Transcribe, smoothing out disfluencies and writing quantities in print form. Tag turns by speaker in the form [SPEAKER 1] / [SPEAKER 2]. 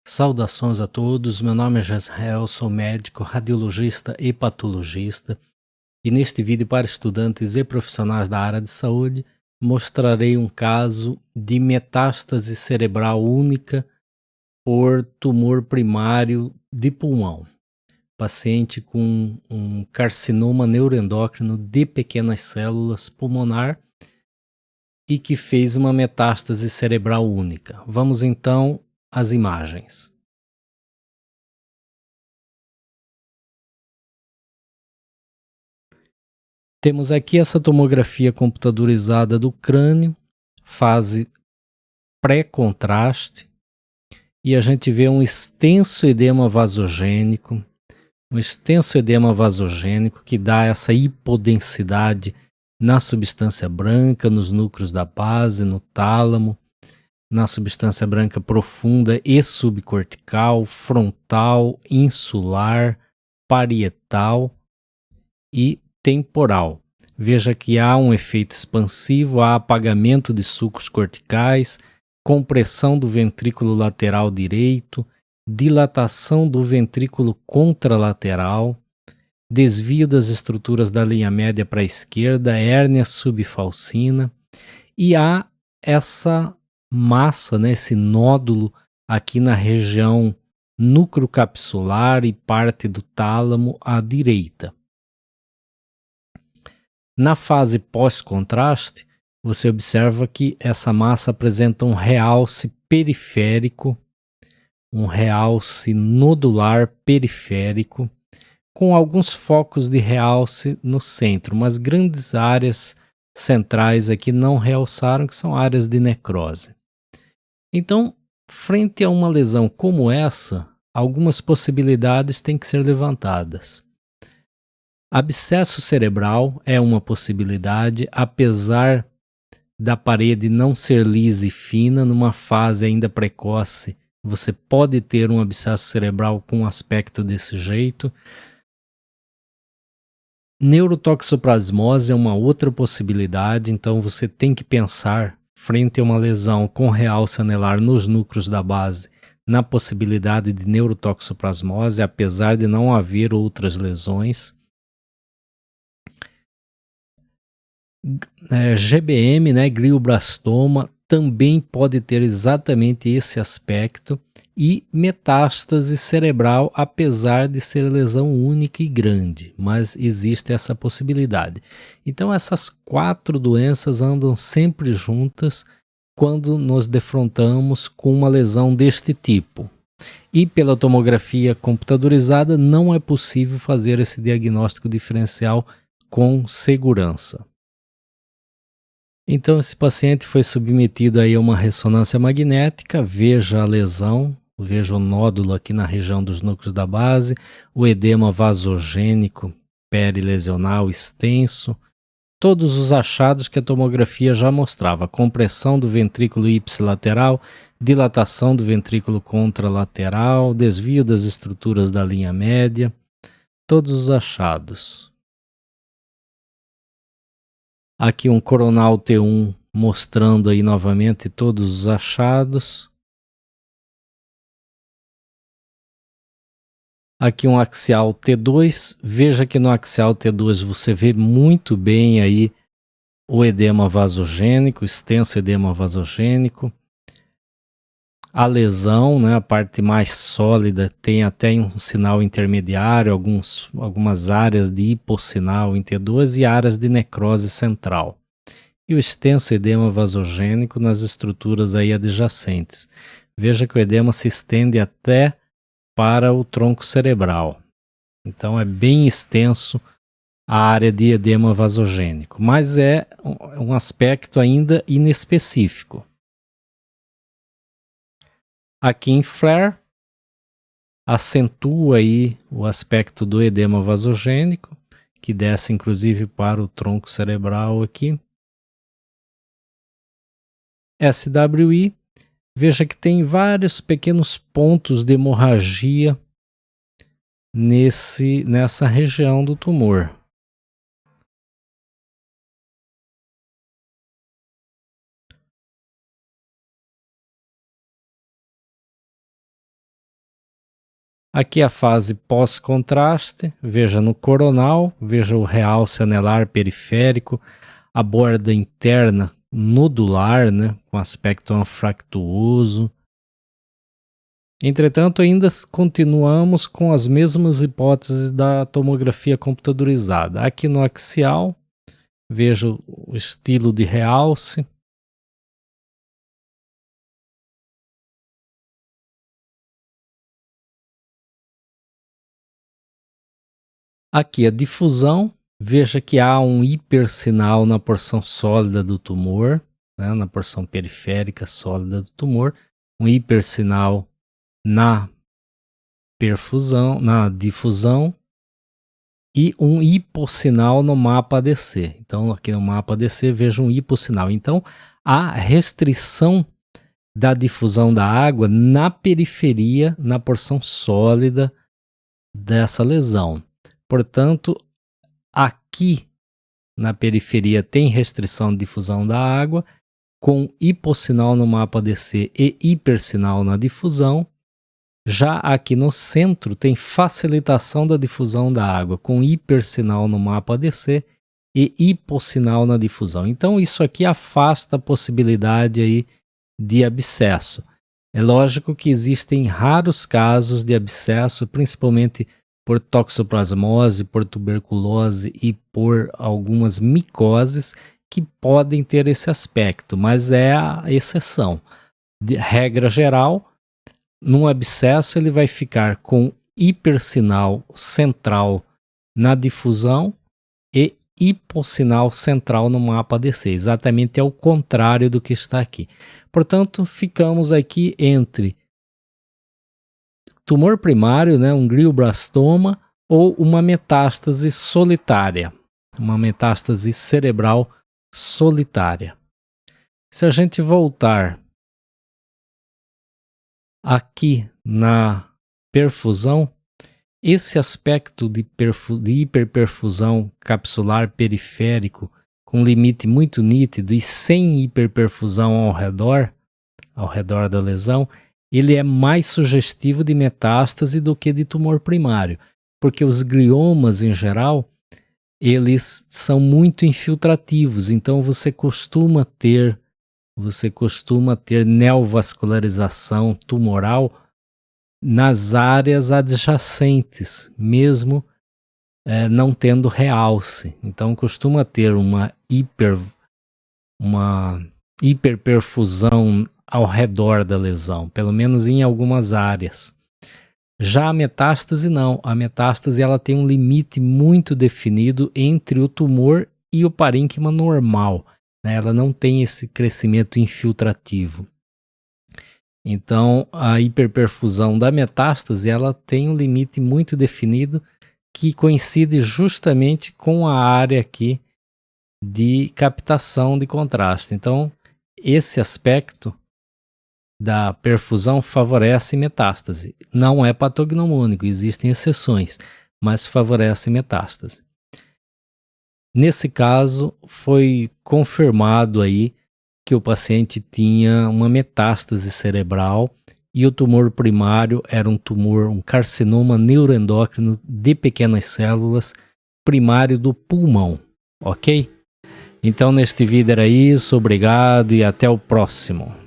[SPEAKER 1] Saudações a todos, meu nome é Jezreel, sou médico, radiologista e patologista, e neste vídeo para estudantes e profissionais da área de saúde mostrarei um caso de metástase cerebral única por tumor primário de pulmão. Paciente com um carcinoma neuroendócrino de pequenas células pulmonar e que fez uma metástase cerebral única. Vamos então às imagens. Temos aqui essa tomografia computadorizada do crânio, fase pré-contraste, e a gente vê um extenso edema vasogênico, que dá essa hipodensidade na substância branca, nos núcleos da base, no tálamo, na substância branca profunda e subcortical, frontal, insular, parietal e temporal. Veja que há um efeito expansivo, há apagamento de sulcos corticais, compressão do ventrículo lateral direito, dilatação do ventrículo contralateral, desvio das estruturas da linha média para a esquerda, hérnia subfalcina, e há essa massa, esse nódulo aqui na região núcleo-capsular e parte do tálamo à direita. Na fase pós-contraste, você observa que essa massa apresenta um realce periférico, um realce nodular periférico, com alguns focos de realce no centro, mas grandes áreas centrais aqui não realçaram, que são áreas de necrose. Então, frente a uma lesão como essa, algumas possibilidades têm que ser levantadas. Abscesso cerebral é uma possibilidade, apesar da parede não ser lisa e fina, numa fase ainda precoce, você pode ter um abscesso cerebral com um aspecto desse jeito. Neurotoxoplasmose é uma outra possibilidade, então você tem que pensar, frente a uma lesão com realce anelar nos núcleos da base, na possibilidade de neurotoxoplasmose, apesar de não haver outras lesões. GBM, glioblastoma, também pode ter exatamente esse aspecto, e metástase cerebral, apesar de ser lesão única e grande, mas existe essa possibilidade. Então essas 4 doenças andam sempre juntas quando nos defrontamos com uma lesão deste tipo. E pela tomografia computadorizada não é possível fazer esse diagnóstico diferencial com segurança. Então esse paciente foi submetido aí a uma ressonância magnética, veja a lesão, veja o nódulo aqui na região dos núcleos da base, o edema vasogênico perilesional extenso, todos os achados que a tomografia já mostrava: compressão do ventrículo ipsilateral, dilatação do ventrículo contralateral, desvio das estruturas da linha média, todos os achados. Aqui um coronal T1 mostrando aí novamente todos os achados. Aqui um axial T2, veja que no axial T2 você vê muito bem aí o edema vasogênico, extenso edema vasogênico. A lesão, a parte mais sólida, tem até um sinal intermediário, algumas áreas de hipossinal em T2 e áreas de necrose central. E o extenso edema vasogênico nas estruturas aí adjacentes. Veja que o edema se estende até para o tronco cerebral. Então é bem extenso a área de edema vasogênico, mas é um aspecto ainda inespecífico. Aqui em FLAIR, acentua aí o aspecto do edema vasogênico, que desce inclusive para o tronco cerebral aqui. SWI, veja que tem vários pequenos pontos de hemorragia nessa região do tumor. Aqui a fase pós-contraste, veja no coronal, veja o realce anelar periférico, a borda interna nodular, né, com aspecto anfractuoso. Entretanto, ainda continuamos com as mesmas hipóteses da tomografia computadorizada. Aqui no axial, veja o estilo de realce. Aqui a difusão, veja que há um hipersinal na porção sólida do tumor, né, na porção periférica sólida do tumor, um hipersinal na perfusão, na difusão, e um hipossinal no mapa ADC. Então, aqui no mapa ADC, veja um hipossinal. Então, há restrição da difusão da água na periferia, na porção sólida dessa lesão. Portanto, aqui na periferia tem restrição de difusão da água, com hipossinal no mapa ADC e hipersinal na difusão. Já aqui no centro tem facilitação da difusão da água, com hipersinal no mapa ADC e hipossinal na difusão. Então isso aqui afasta a possibilidade aí de abscesso. É lógico que existem raros casos de abscesso, principalmente por toxoplasmose, por tuberculose e por algumas micoses que podem ter esse aspecto, mas é a exceção. De regra geral, num abscesso ele vai ficar com hipersinal central na difusão e hipossinal central no mapa ADC, exatamente ao contrário do que está aqui. Portanto, ficamos aqui entre tumor primário, né, um glioblastoma, ou uma metástase solitária, uma metástase cerebral solitária. Se a gente voltar aqui na perfusão, esse aspecto de hiperperfusão capsular periférico com limite muito nítido e sem hiperperfusão ao redor da lesão, ele é mais sugestivo de metástase do que de tumor primário, porque os gliomas em geral, eles são muito infiltrativos, então você costuma ter neovascularização tumoral nas áreas adjacentes, mesmo não tendo realce. Então costuma ter uma hiperperfusão ao redor da lesão, pelo menos em algumas áreas. Já a metástase não, a metástase ela tem um limite muito definido entre o tumor e o parênquima normal. Ela não tem esse crescimento infiltrativo. Então, a hiperperfusão da metástase, ela tem um limite muito definido que coincide justamente com a área aqui de captação de contraste. Então, esse aspecto da perfusão favorece metástase. Não é patognomônico, existem exceções, mas favorece metástase. Nesse caso, foi confirmado aí que o paciente tinha uma metástase cerebral e o tumor primário era um carcinoma neuroendócrino de pequenas células primário do pulmão, ok? Então, neste vídeo era isso, obrigado e até o próximo.